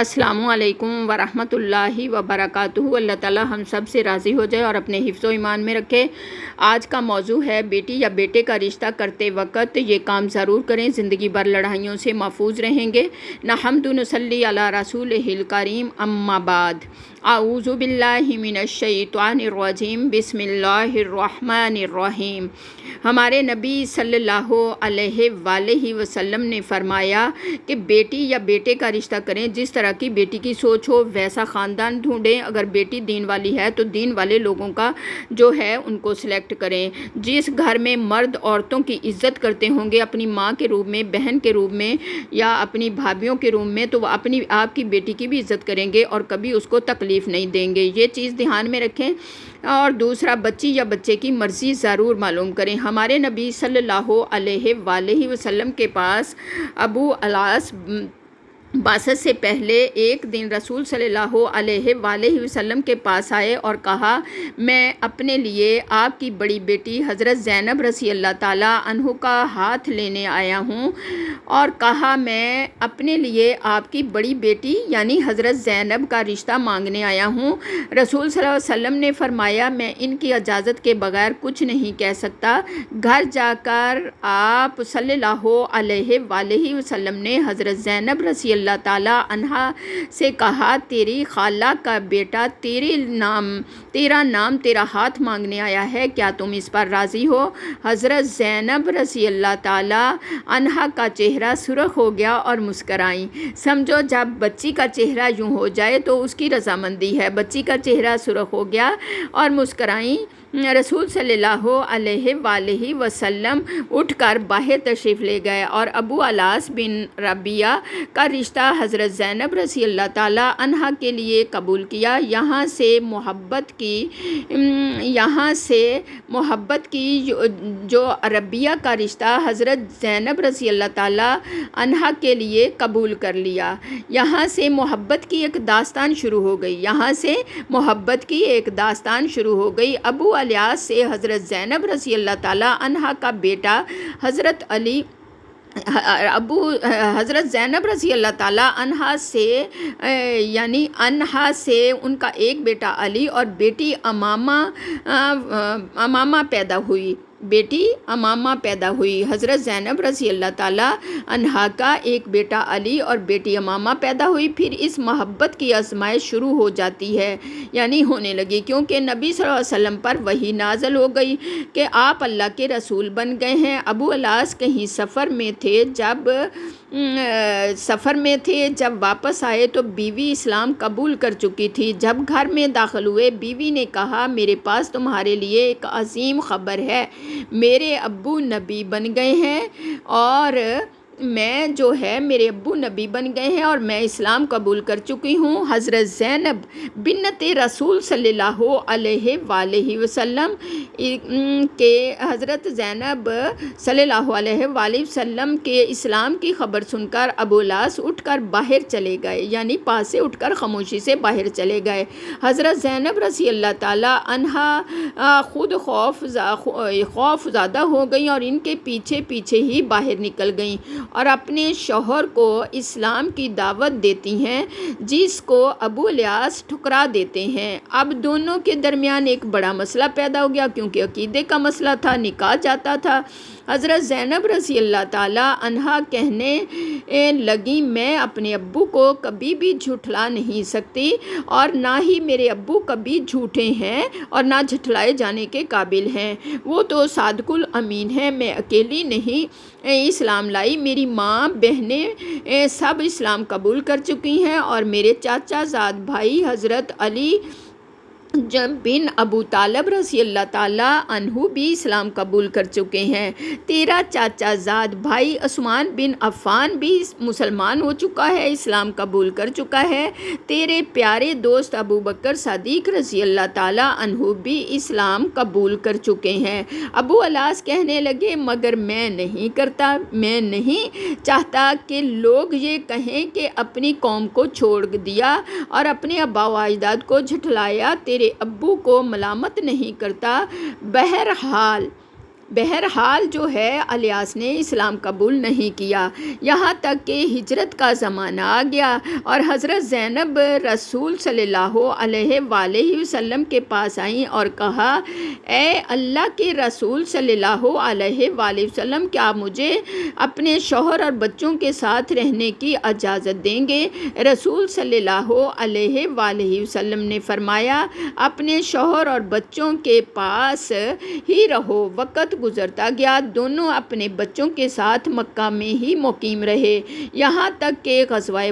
السلام علیکم ورحمۃ اللہ وبرکاتہ۔ اللہ تعالیٰ ہم سب سے راضی ہو جائے اور اپنے حفظ و ایمان میں رکھے۔ آج کا موضوع ہے بیٹی یا بیٹے کا رشتہ کرتے وقت یہ کام ضرور کریں، زندگی بھر لڑائیوں سے محفوظ رہیں گے۔ نحمد و نصلی علی رسولہ الکریم، اما بعد، اعوذ باللہ من الشیطان الرجیم، بسم اللہ الرحمن الرحیم۔ ہمارے نبی صلی اللہ علیہ وآلہ وسلم نے فرمایا کہ بیٹی یا بیٹے کا رشتہ کریں، جس طرح کی بیٹی کی سوچ ہو ویسا خاندان ڈھونڈیں۔ اگر بیٹی دین والی ہے تو دین والے لوگوں کا جو ہے ان کو سلیکٹ کریں۔ جس گھر میں مرد عورتوں کی عزت کرتے ہوں گے، اپنی ماں کے روپ میں، بہن کے روپ میں یا اپنی بھابھیوں کے روپ میں، تو وہ اپنی آپ کی بیٹی کی بھی عزت کریں گے اور کبھی اس کو تکلیف نہیں دیں گے۔ یہ چیز دھیان میں رکھیں۔ اور دوسرا، بچی یا بچے کی مرضی ضرور معلوم کریں۔ ہمارے نبی صلی اللہ علیہ وآلہ وسلم کے پاس ابو الاس بعثت سے پہلے ایک دن رسول صلی اللہ علیہ وآلہ وسلم کے پاس آئے اور کہا، میں اپنے لیے آپ کی بڑی بیٹی حضرت زینب رضی اللہ تعالیٰ عنہ کا ہاتھ لینے آیا ہوں، اور کہا میں اپنے لیے آپ کی بڑی بیٹی یعنی حضرت زینب کا رشتہ مانگنے آیا ہوں۔ رسول صلی اللہ علیہ وسلم نے فرمایا، میں ان کی اجازت کے بغیر کچھ نہیں کہہ سکتا۔ گھر جا کر آپ صلی اللہ علیہ وآلہ وسلم نے حضرت زینب رضی اللہ تعالیٰ عنہا سے کہا، تیری خالہ کا بیٹا تیرا نام تیرا ہاتھ مانگنے آیا ہے، کیا تم اس پر راضی ہو؟ حضرت زینب رضی اللہ تعالیٰ عنہا کا چہرہ سرخ ہو گیا اور مسکرائیں۔ سمجھو جب بچی کا چہرہ یوں ہو جائے تو اس کی رضامندی ہے۔ بچی کا چہرہ سرخ ہو گیا اور مسکرائیں۔ رسول صلی اللہ علیہ وآلہ وسلم اٹھ کر باہر تشریف لے گئے اور ابو الاس بن ربیعہ کا رشتہ حضرت زینب رضی اللہ تعالیٰ عنہا کے لیے قبول کیا۔ یہاں سے محبت کی جو ربیعہ کا رشتہ حضرت زینب رضی اللہ تعالیٰ عنہا کے لیے قبول کر لیا۔ یہاں سے محبت کی ایک داستان شروع ہو گئی۔ ابو الیاس سے حضرت زینب رضی اللہ تعالیٰ عنہا کا بیٹا حضرت زینب رضی اللہ تعالیٰ عنہا سے ان کا ایک بیٹا علی اور بیٹی امامہ پیدا ہوئی۔ حضرت زینب رضی اللہ تعالیٰ عنہا کا ایک بیٹا علی اور بیٹی امامہ پیدا ہوئی۔ پھر اس محبت کی آزمائش شروع ہو جاتی ہے، یعنی ہونے لگی، کیونکہ نبی صلی اللہ علیہ وسلم پر وحی نازل ہو گئی کہ آپ اللہ کے رسول بن گئے ہیں۔ ابو الاس کہیں سفر میں تھے، جب واپس آئے تو بیوی اسلام قبول کر چکی تھی۔ جب گھر میں داخل ہوئے، بیوی نے کہا، میرے پاس تمہارے لیے ایک عظیم خبر ہے، میرے ابو نبی بن گئے ہیں اور میں اسلام قبول کر چکی ہوں۔ حضرت زینب بنت رسول صلی اللہ علیہ وآلہ وسلم کے اسلام کی خبر سن کر ابو الاس اٹھ کر باہر چلے گئے، یعنی پاس سے اٹھ کر خاموشی سے باہر چلے گئے۔ حضرت زینب رضی اللہ تعالیٰ عنہا خود خوف زدہ ہو گئیں اور ان کے پیچھے ہی باہر نکل گئیں اور اپنے شوہر کو اسلام کی دعوت دیتی ہیں، جس کو ابو الیاس ٹھکرا دیتے ہیں۔ اب دونوں کے درمیان ایک بڑا مسئلہ پیدا ہو گیا، کیونکہ عقیدے کا مسئلہ تھا، نکاح جاتا تھا۔ حضرت زینب رضی اللہ تعالیٰ عنہا کہنے لگی، میں اپنے ابو کو کبھی بھی جھٹلا نہیں سکتی اور نہ ہی میرے ابو کبھی جھوٹے ہیں اور نہ جھٹلائے جانے کے قابل ہیں۔ وہ تو صادق الامین ہیں۔ میں اکیلی نہیں اسلام لائی، میری ماں بہنیں سب اسلام قبول کر چکی ہیں اور میرے چاچا زاد بھائی حضرت علی بن ابو طالب رضی اللہ تعالیٰ عنہ بھی اسلام قبول کر چکے ہیں۔ تیرا چاچا زاد بھائی عثمان بن عفان بھی مسلمان ہو چکا ہے، اسلام قبول کر چکا ہے۔ تیرے پیارے دوست ابو بکر صدیق رضی اللہ تعالیٰ عنہ بھی اسلام قبول کر چکے ہیں۔ ابو الاس کہنے لگے، مگر میں نہیں چاہتا کہ لوگ یہ کہیں کہ اپنی قوم کو چھوڑ دیا اور اپنے آباء و اجداد کو جھٹلایا۔ تیرے ابو کو ملامت نہیں کرتا، بہرحال جو ہے الیاس نے اسلام قبول نہیں کیا، یہاں تک کہ ہجرت کا زمانہ آ گیا اور حضرت زینب رسول صلی اللہ علیہ وآلہ وسلم کے پاس آئیں اور کہا، اے اللہ کے رسول صلی اللہ علیہ وآلہ وسلم، کیا مجھے اپنے شوہر اور بچوں کے ساتھ رہنے کی اجازت دیں گے؟ رسول صلی اللہ علیہ وآلہ وسلم نے فرمایا، اپنے شوہر اور بچوں کے پاس ہی رہو۔ وقت گزرتا گیا، دونوں اپنے بچوں کے ساتھ مکہ میں ہی مقیم رہے، یہاں تک کہ غزوہ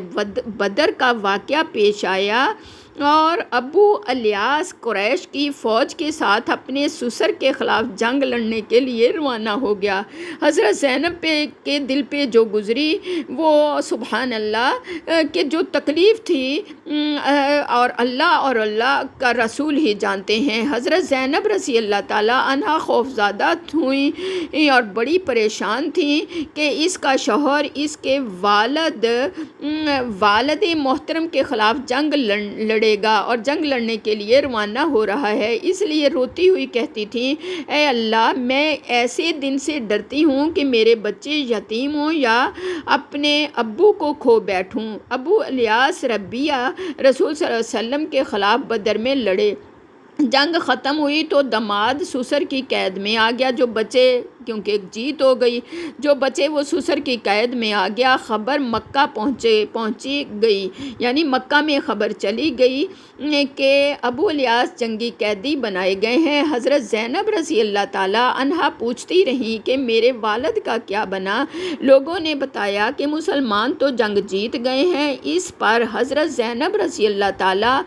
بدر کا واقعہ پیش آیا اور ابو الیاس قریش کی فوج کے ساتھ اپنے سسر کے خلاف جنگ لڑنے کے لیے روانہ ہو گیا۔ حضرت زینب کے دل پہ جو گزری وہ سبحان اللہ کہ جو تکلیف تھی اور اللہ کا رسول ہی جانتے ہیں۔ حضرت زینب رضی اللہ تعالیٰ عنہا خوفزدہ ہوئیں اور بڑی پریشان تھیں کہ اس کا شوہر اس کے والد محترم کے خلاف جنگ لڑے گا اور جنگ لڑنے کے لیے روانہ ہو رہا ہے، اس لیے روتی ہوئی کہتی تھیں، اے اللہ، میں ایسے دن سے ڈرتی ہوں کہ میرے بچے یتیم ہوں یا اپنے ابو کو کھو بیٹھوں۔ ابو الیاس ربیہ رسول صلی اللہ علیہ وسلم کے خلاف بدر میں لڑے، جنگ ختم ہوئی تو داماد سسر کی قید میں آ گیا، جو بچے کیونکہ جیت ہو گئی، جو بچے وہ سسر کی قید میں آ گیا۔ خبر مکہ پہنچی گئی، یعنی مکہ میں خبر چلی گئی کہ ابو الیاس جنگی قیدی بنائے گئے ہیں۔ حضرت زینب رضی اللہ تعالیٰ عنہا پوچھتی رہیں کہ میرے والد کا کیا بنا؟ لوگوں نے بتایا کہ مسلمان تو جنگ جیت گئے ہیں۔ اس پر حضرت زینب رضی اللہ تعالیٰ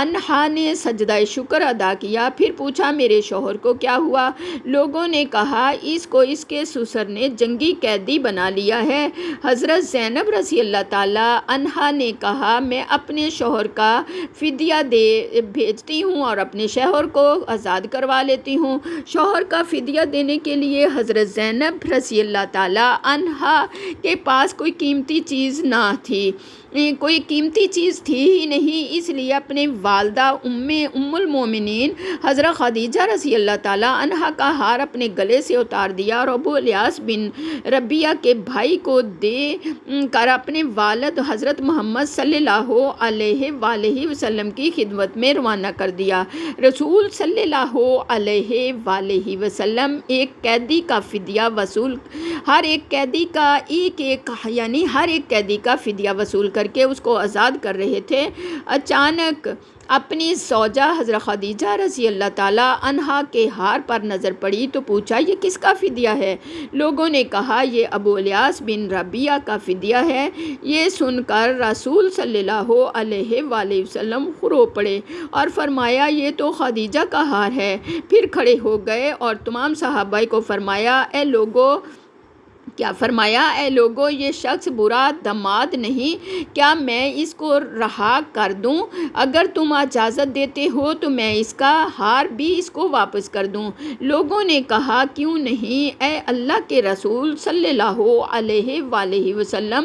عنہا نے سجدہ شکر ادا کیا، پھر پوچھا، میرے شوہر کو کیا ہوا؟ لوگوں نے کہا، اس کو اس کے سسر نے جنگی قیدی بنا لیا ہے۔ حضرت زینب رضی اللہ تعالیٰ عنہا نے کہا، میں اپنے شوہر کا فدیہ بھیجتی ہوں اور اپنے شوہر کو آزاد کروا لیتی ہوں۔ شوہر کا فدیہ دینے کے لیے حضرت زینب رضی اللہ تعالیٰ عنہا کے پاس کوئی قیمتی چیز نہ تھی، کوئی قیمتی چیز تھی ہی نہیں، اس لیے اپنے والدہ ام المومنین حضرت خدیجہ رضی اللہ تعالیٰ عنہا کا ہار اپنے گلے سے اتار دیا اور ابو الیاس بن ربیہ کے بھائی کو دے کر اپنے والد حضرت محمد صلی اللہ علیہ وآلہ وسلم کی خدمت میں روانہ کر دیا۔ رسول صلی اللہ علیہ وآلہ وسلم ایک قیدی کا فدیہ وصول، ہر ایک قیدی کا فدیہ وصول کر کے اس کو آزاد کر رہے تھے۔ اچانک اپنی زوجہ حضرت خدیجہ رضی اللہ تعالیٰ عنہا کے ہار پر نظر پڑی تو پوچھا، یہ کس کا فدیہ ہے؟ لوگوں نے کہا، یہ ابو الیاس بن ربیہ کا فدیہ ہے۔ یہ سن کر رسول صلی اللہ علیہ وآلہ وسلم رو پڑے اور فرمایا، یہ تو خدیجہ کا ہار ہے۔ پھر کھڑے ہو گئے اور تمام صحابہ کو فرمایا، اے لوگو، یہ شخص برا داماد نہیں، کیا میں اس کو رہا کر دوں؟ اگر تم اجازت دیتے ہو تو میں اس کا ہار بھی اس کو واپس کر دوں۔ لوگوں نے کہا، کیوں نہیں اے اللہ کے رسول صلی اللہ علیہ وآلہ وسلم۔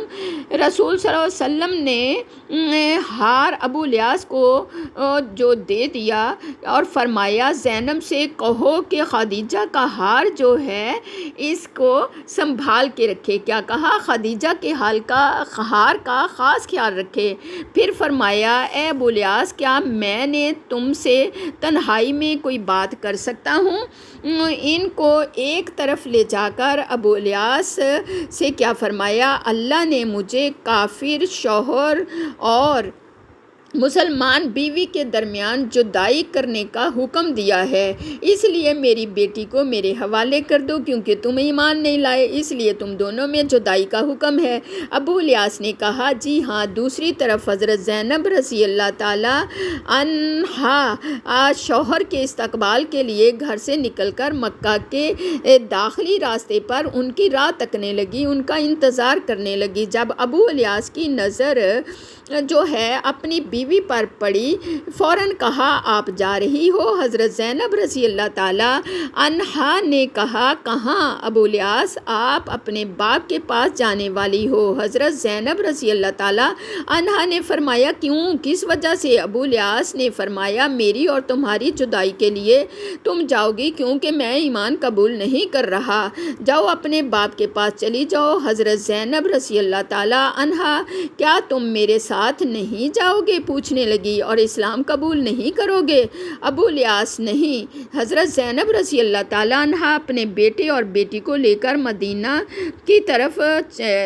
رسول صلی اللہ علیہ وسلم نے ہار ابو الیاس کو جو دے دیا اور فرمایا، زینب سے کہو کہ خدیجہ کا ہار جو ہے اس کو سنبھال کے رکھے۔ کیا کہا؟ خدیجہ کے ہار کا خاص خیال رکھے۔ پھر فرمایا، اے ابو الیاس، کیا میں نے تم سے تنہائی میں کوئی بات کر سکتا ہوں؟ ان کو ایک طرف لے جا کر ابو الیاس سے کیا فرمایا، اللہ نے مجھے کافر شوہر اور مسلمان بیوی کے درمیان جدائی کرنے کا حکم دیا ہے، اس لیے میری بیٹی کو میرے حوالے کر دو، کیونکہ تم ایمان نہیں لائے، اس لیے تم دونوں میں جدائی کا حکم ہے۔ ابو الیاس نے کہا، جی ہاں۔ دوسری طرف حضرت زینب رضی اللہ تعالیٰ عنہا شوہر کے استقبال کے لیے گھر سے نکل کر مکہ کے داخلی راستے پر ان کی راہ تکنے لگی، ان کا انتظار کرنے لگی۔ جب ابو الیاس کی نظر جو ہے اپنی بیوی پر پڑی، فوراً کہا آپ جا رہی ہو؟ حضرت زینب رضی اللہ تعالیٰ عنہا نے کہا کہاں ابو الیاس، آپ اپنے باپ کے پاس جانے والی ہو؟ حضرت زینب رضی اللہ تعالیٰ عنہا نے فرمایا کیوں، کس وجہ سے؟ ابو الیاس نے فرمایا میری اور تمہاری جدائی کے لیے تم جاؤ گی کیونکہ میں ایمان قبول نہیں کر رہا، جاؤ اپنے باپ کے پاس چلی جاؤ۔ حضرت زینب رضی اللہ تعالیٰ عنہا کیا تم میرے ساتھ نہیں جاؤ گے پوچھنے لگی، اور اسلام قبول نہیں کرو گے؟ ابو الیاس نہیں۔ حضرت زینب رضی اللہ تعالیٰ عنہا اپنے بیٹے اور بیٹی کو لے کر مدینہ کی طرف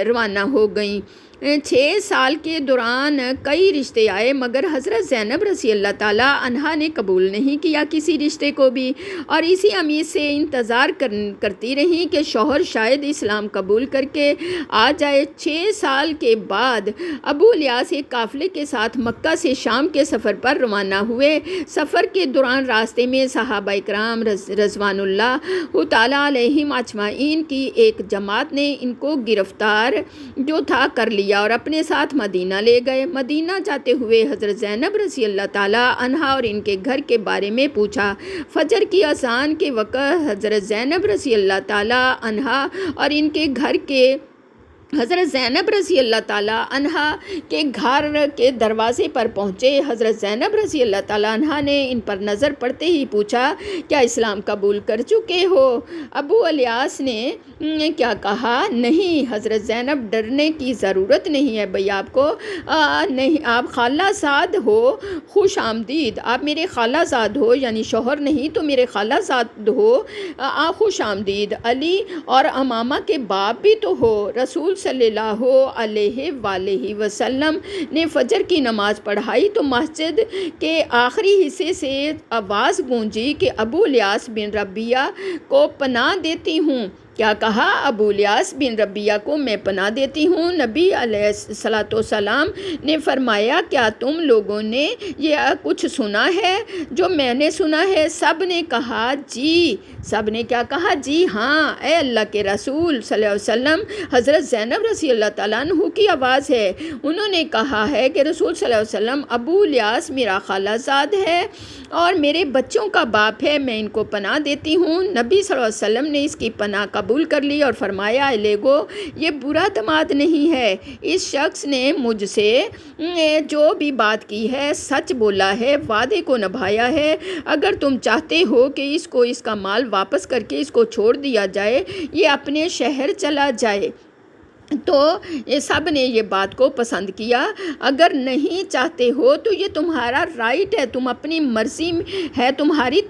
روانہ ہو گئیں۔ 6 سال کے دوران کئی رشتے آئے مگر حضرت زینب رضی اللہ تعالیٰ عنہا نے قبول نہیں کیا کسی رشتے کو بھی، اور اسی امید سے انتظار کرتی رہی کہ شوہر شاید اسلام قبول کر کے آ جائے۔ 6 سال کے بعد ابو الیاس ایک قافلے کے ساتھ مکہ سے شام کے سفر پر روانہ ہوئے۔ سفر کے دوران راستے میں صحابہ کرام رضوان اللہ تعالیٰ علیہم اجمعین کی ایک جماعت نے ان کو گرفتار جو تھا کر لیا اور اپنے ساتھ مدینہ لے گئے۔ مدینہ جاتے ہوئے حضرت زینب رضی اللہ تعالیٰ عنہا اور ان کے گھر کے بارے میں پوچھا۔ فجر کی اذان کے وقت حضرت زینب رضی اللہ تعالیٰ عنہا اور ان کے گھر کے حضرت زینب رضی اللہ تعالیٰ عنہا کے گھر کے دروازے پر پہنچے۔ حضرت زینب رضی اللہ تعالیٰ عنہا نے ان پر نظر پڑتے ہی پوچھا کیا اسلام قبول کر چکے ہو؟ ابو الیاس نے کیا کہا نہیں حضرت زینب ڈرنے کی ضرورت نہیں ہے بھئی، آپ کو نہیں، آپ خالہ زاد ہو، خوش آمدید، آپ میرے خالہ زاد ہو، یعنی شوہر نہیں تو میرے خالہ زاد ہو، خوش آمدید، علی اور امامہ کے باپ بھی تو ہو۔ رسول صلی اللہ علیہ وآلہ وسلم نے فجر کی نماز پڑھائی تو مسجد کے آخری حصے سے آواز گونجی کہ ابو الیاس بن ربیعہ کو پناہ دیتی ہوں۔ کیا کہا؟ ابو الیاس بن ربیعہ کو میں پناہ دیتی ہوں۔ نبی علیہ الصلوۃ والسلام نے فرمایا کیا تم لوگوں نے یہ کچھ سنا ہے جو میں نے سنا ہے؟ سب نے کہا جی۔ سب نے کیا کہا؟ جی ہاں اے اللہ کے رسول صلی اللہ علیہ وسلم۔ حضرت زینب رضی اللہ تعالیٰ عنہ کی آواز ہے، انہوں نے کہا ہے کہ رسول صلی اللہ علیہ وسلم ابو الیاس میرا خالہ زاد ہے اور میرے بچوں کا باپ ہے، میں ان کو پناہ دیتی ہوں۔ نبی صلی اللہ علیہ وسلم نے اس کی پناہ قبول کر لی اور فرمایا اے لوگو یہ برا دماد نہیں ہے، اس شخص نے مجھ سے جو بھی بات کی ہے سچ بولا ہے، وعدے کو نبھایا ہے، اگر تم چاہتے ہو کہ اس کو اس کا مال واپس کر کے اس کو چھوڑ دیا جائے، یہ اپنے شہر چلا جائے۔ تو یہ سب نے یہ بات کو پسند کیا۔ اگر نہیں چاہتے ہو تو یہ تمہارا رائٹ ہے، تم اپنی مرضی ہے تمہاری،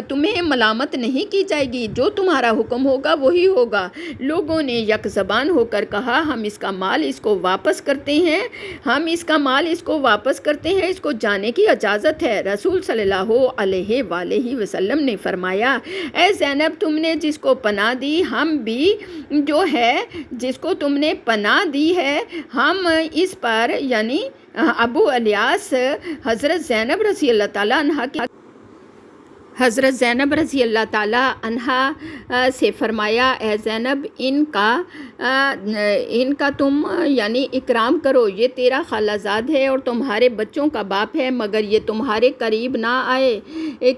تمہیں ملامت نہیں کی جائے گی، جو تمہارا حکم ہوگا وہی ہوگا۔ لوگوں نے یک زبان ہو کر کہا ہم اس کا مال اس کو واپس کرتے ہیں، ہم اس کا مال اس کو واپس کرتے ہیں، اس کو جانے کی اجازت ہے۔ رسول صلی اللہ علیہ وآلہ وسلم نے فرمایا اے زینب تم نے جس کو پناہ دی، ہم بھی جو ہے جس کو تم نے پناہ دی ہے ہم اس پر، یعنی ابو الیاس حضرت زینب رضی اللہ تعالیٰ عنہا کی حضرت زینب رضی اللہ تعالیٰ عنہا سے فرمایا اے زینب ان کا تم یعنی اکرام کرو، یہ تیرا خالہ زاد ہے اور تمہارے بچوں کا باپ ہے، مگر یہ تمہارے قریب نہ آئے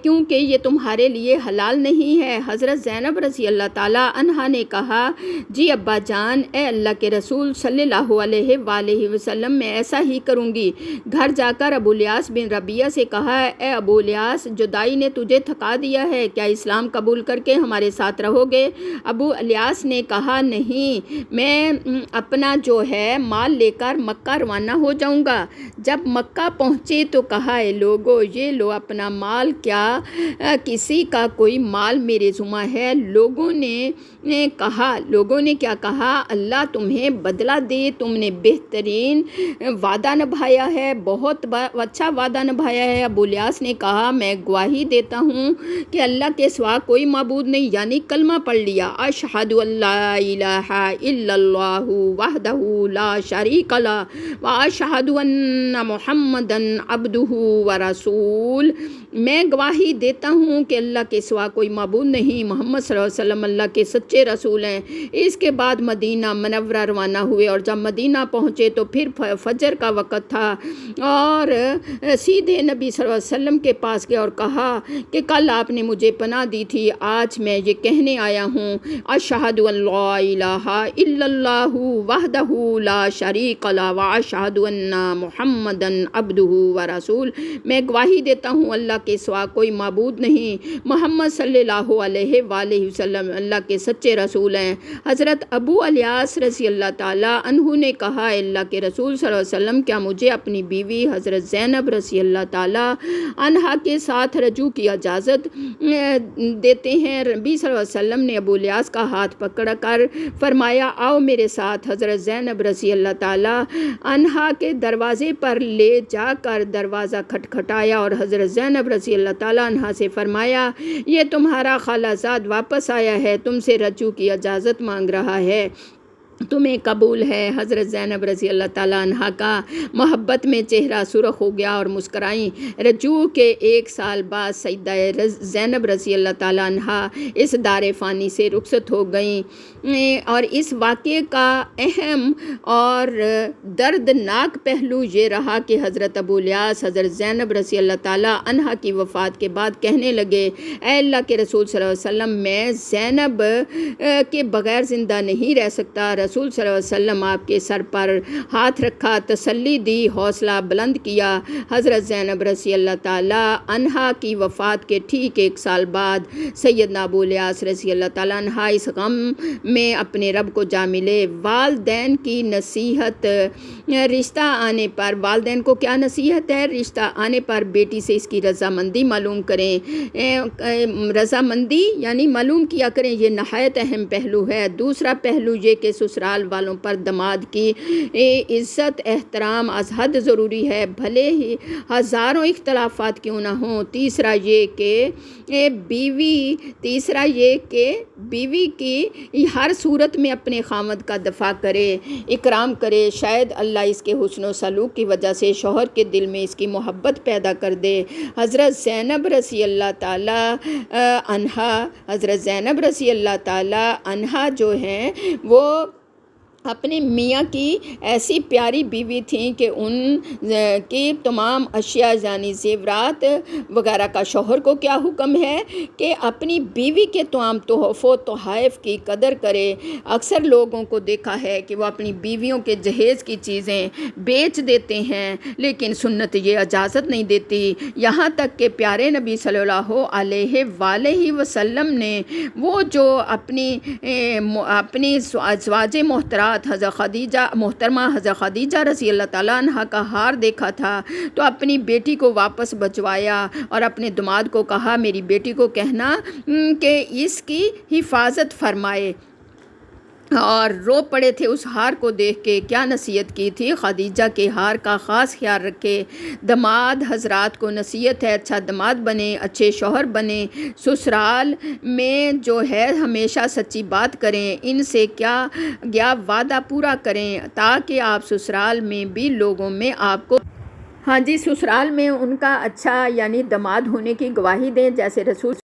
کیونکہ یہ تمہارے لیے حلال نہیں ہے۔ حضرت زینب رضی اللہ تعالیٰ عنہا نے کہا جی ابا جان، اے اللہ کے رسول صلی اللہ علیہ وآلہ وسلم میں ایسا ہی کروں گی۔ گھر جا کر ابو الیاس بن ربیعہ سے کہا اے ابو الیاس جدائی نے تجھے تھکا دیا ہے، کیا اسلام قبول کر کے ہمارے ساتھ رہو گے؟ ابو الیاس نے کہا نہیں، میں اپنا جو ہے مال لے کر مکہ روانہ ہو جاؤں گا۔ جب مکہ پہنچے تو کہا اے لوگو یہ لو اپنا مال، کیا کسی کا کوئی مال میرے ذمہ ہے؟ لوگوں نے کیا کہا؟ اللہ تمہیں بدلہ دے، تم نے بہترین وعدہ نبھایا ہے، بہت اچھا وعدہ نبھایا ہے۔ ابو الیاس نے کہا میں گواہی دیتا ہوں ہوں کہ اللہ کے سوا کوئی معبود نہیں، یعنی کلمہ پڑھ لیا، اشہد ان لا الہ الا اللہ وحدہ لا شریک لہ واشہد ان محمدًا عبدہ ورسول۔ میں گواہی دیتا ہوں کہ اللہ کے سوا کوئی معبود نہیں، محمد صلی اللہ علیہ وسلم اللہ کے سچے رسول ہیں۔ اس کے بعد مدینہ منورہ روانہ ہوئے، اور جب مدینہ پہنچے تو پھر فجر کا وقت تھا، اور سیدھے نبی صلی اللہ علیہ وسلم کے پاس گئے اور کہا کہ کل آپ نے مجھے پناہ دی تھی، آج میں یہ کہنے آیا ہوں، اشہد ان لا الہ الا اللہ وحدہ لا شریک لہ واشہد ان محمدًا عبدہ ورسول۔ میں گواہی دیتا ہوں اللہ کے سوا کوئی معبود نہیں، محمد صلی اللہ علیہ وآلہ وسلم اللہ کے سچے رسول ہیں۔ حضرت ابو الیاس رضی اللہ تعالیٰ عنہ نے کہا، اللہ کے رسول صلی اللہ علیہ وسلم کیا مجھے اپنی بیوی حضرت زینب رضی اللہ تعالیٰ عنہا کے ساتھ رجوع کی اجازت دیتے ہیں؟ نبی صلی اللہ علیہ وسلم نے ابو الیاس کا ہاتھ پکڑ کر فرمایا، آؤ میرے ساتھ۔ حضرت زینب رضی اللہ تعالیٰ عنہا کے دروازے پر لے جا کر دروازہ کھٹکھٹایا اور حضرت زینب رضی اللہ تعالیٰ عنہا سے فرمایا، یہ تمہارا خالہ زاد واپس آیا ہے، تم سے رجوع کی اجازت مانگ رہا ہے، تمہیں قبول ہے؟ حضرت زینب رضی اللہ تعالیٰ عنہا کا محبت میں چہرہ سرخ ہو گیا اور مسکرائیں۔ رجوع کے 1 سال بعد سیدہ زینب رضی اللہ تعالیٰ عنہا اس دار فانی سے رخصت ہو گئیں، اور اس واقعے کا اہم اور دردناک پہلو یہ رہا کہ حضرت ابو الیاس حضرت زینب رضی اللہ تعالیٰ عنہا کی وفات کے بعد کہنے لگے، اے اللہ کے رسول صلی اللہ علیہ وسلم، میں زینب کے بغیر زندہ نہیں رہ سکتا۔ رسول صلی اللہ علیہ وسلم آپ کے سر پر ہاتھ رکھا، تسلی دی، حوصلہ بلند کیا۔ حضرت زینب رضی اللہ تعالیٰ عنہا کی وفات کے ٹھیک 1 سال بعد سیدنا ابو الیاس رضی اللہ تعالیٰ عنہ اس غم میں اپنے رب کو جا ملے۔ والدین کی نصیحت، رشتہ آنے پر، والدین کو کیا نصیحت ہے؟ رشتہ آنے پر بیٹی سے اس کی رضامندی معلوم کریں، رضامندی یعنی معلوم کیا کریں، یہ نہایت اہم پہلو ہے۔ دوسرا پہلو یہ کہ سسرال والوں پر داماد کی عزت احترام از حد ضروری ہے، بھلے ہی ہزاروں اختلافات کیوں نہ ہوں۔ تیسرا یہ کہ بیوی کی ہر صورت میں اپنے خاوند کا دفاع کرے، اکرام کرے، شاید اللہ اس کے حسن و سلوک کی وجہ سے شوہر کے دل میں اس کی محبت پیدا کر دے۔ حضرت زینب رضی اللہ تعالیٰ عنہا جو ہیں وہ اپنے میاں کی ایسی پیاری بیوی تھیں کہ ان کی تمام اشیاء یعنی زیورات وغیرہ کا شوہر کو کیا حکم ہے کہ اپنی بیوی کے تمام تحف و تحائف کی قدر کرے۔ اکثر لوگوں کو دیکھا ہے کہ وہ اپنی بیویوں کے جہیز کی چیزیں بیچ دیتے ہیں، لیکن سنت یہ اجازت نہیں دیتی۔ یہاں تک کہ پیارے نبی صلی اللہ علیہ وآلہ وسلم نے وہ جو اپنی ازواج محترمات محترمہ حضرت خدیجہ رضی اللہ تعالیٰ عنہ کا ہار دیکھا تھا تو اپنی بیٹی کو واپس بھجوایا اور اپنے داماد کو کہا، میری بیٹی کو کہنا کہ اس کی حفاظت فرمائے، اور رو پڑے تھے اس ہار کو دیکھ کے۔ کیا نصیحت کی تھی؟ خدیجہ کے ہار کا خاص خیال رکھے۔ داماد حضرات کو نصیحت ہے، اچھا داماد بنے، اچھے شوہر بنے، سسرال میں جو ہے ہمیشہ سچی بات کریں، ان سے کیا گیا وعدہ پورا کریں تاکہ آپ سسرال میں بھی لوگوں میں آپ کو سسرال میں ان کا اچھا یعنی داماد ہونے کی گواہی دیں، جیسے رسول